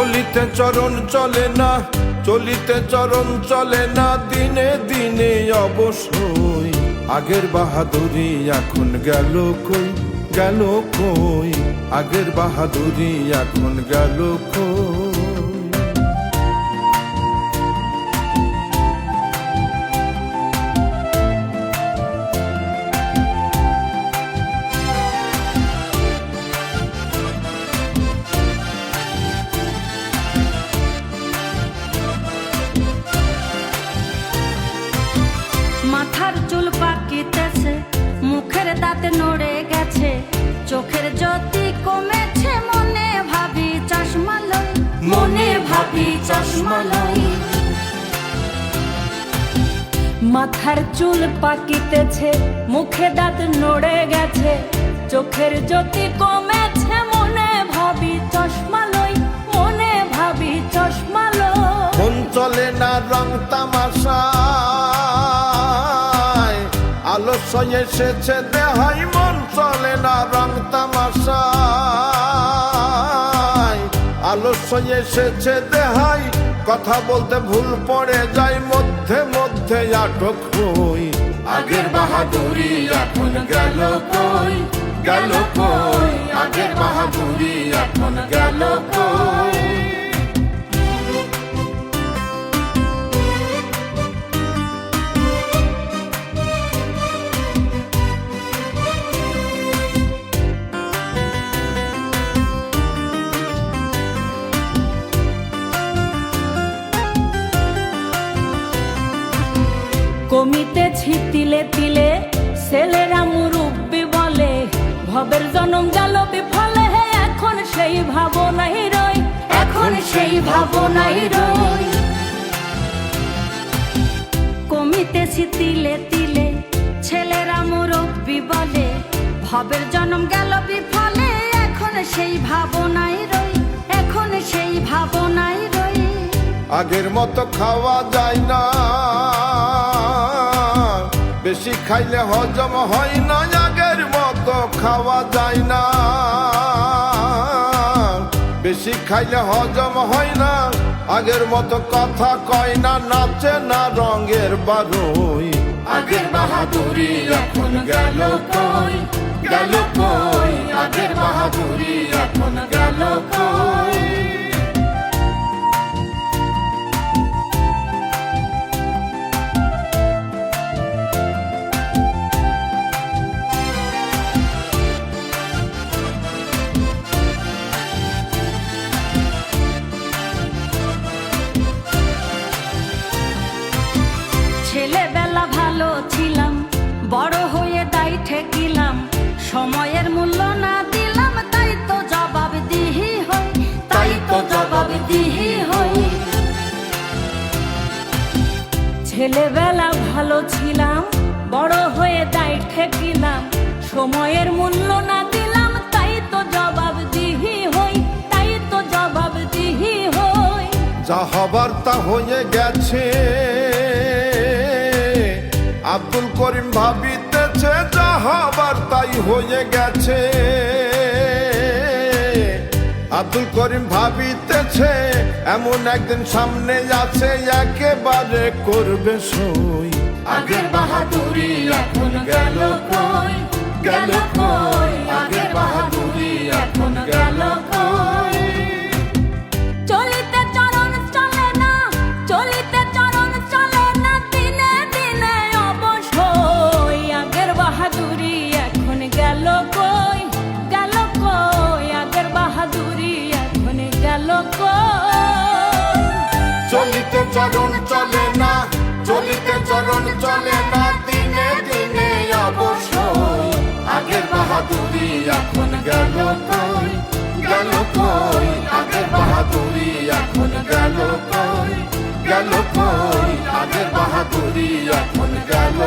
চলিতে চরণ চলে না, চলিতে চরণ চলে না, দিনে দিনে অবশ্যই আগের বাহাদুরি এখন গেল কই, গেল কই, আগের বাহাদুরি এখন গেল কই। মাথার চুল পাকিতেছে, মুখের দাঁত নড়ে গেছে, চোখের জ্যোতি কমেছে, মনে ভাবি চশমা লই, মনে ভাবি চশমা লই। মাথার চুল পাকিতেছে, মুখে দাঁত নড়ে গেছে, চোখের জ্যোতি কমেছে, মনে ভাবি চশমা লই, মনে ভাবি চশমা লই। মন চলে না রং তামাশা, আলস্য এসেছে দেহাই, মন চলে না রং তামাশায়, আলস্য এসেছে দেহাই, কথা বলতে ভুল পড়ে যায়, মধ্যে মধ্যে আটক হই, আগের বাহাদুরি এখন গেল কই, গেল কই, আগের বাহাদুরি এখন গেল কই। কমিতেছি তিলে তিলে, ছেলেরা মুরব্বি বলে, ভবের জনম গেল বিফলে, এখন সেই ভাবনাই রই, এখন সেই ভাবনাই রই। কমিতেছি তিলে তিলে, ছেলেরা মুরব্বি বলে, ভবের জনম গেল বিফলে, এখন সেই ভাবনাই রই, এখন সেই ভাবনাই রই। আগের মতো খাওয়া যায় না, বেশি খাইলে হজম হয় না, আগের মতো খাওয়া যায় না, বেশি খাইলে হজম হয় না, আগের মতো কথা কয় না, নাচে না রঙের বারোই, আগের বাহাদুরি এখন গেল কই, গেল কই, আগের বাহাদুরি এখন গেল কই। ছেলেবেলা ভালো ছিলাম, বড় হয়ে দায় ঠেকিলাম, সময়ের মূল্য না দিলাম, তাই তো জবাব দিহি হই, তাই তো জবাব দিহি হই। ছেলেবেলা ভালো ছিলাম, বড় হয়ে দায় ঠেকিলাম, সময়ের মূল্য না দিলাম, তাই তো জবাব দিহি হই, তাই তো জবাব দিহি হই। যা হবার তা হয়ে গেছে, আব্দুল করিম ভাবিতেছে, যা হবার তাই হয়ে গেছে, আব্দুল করিম ভাবিতেছে, এমন একদিন সামনে আছে, একেবারে করবে সই, আগের বাহাদুরি এখন গেল কই, গেল কই, আগের বাহাদুরি এখন গেল কই। চলিতে চরণ চলে না, চলিতে চরণ চলে না, দিনে দিনে অবশ্যই আগের বাহাদুরি এখন গেল কই, গেল কই, আগের বাহাদুরি এখন গেল কই। চলিতে চরণ চলে না, চলিতে চরণ চলে না, দিনে দিনে অবশ্যই আগের বাহাদুরি এখন গেল কই, গেল কই, আগের বাহাদুরি এখন গেল কই, গেল কই, আগের বাহাদুরি এখন গেল।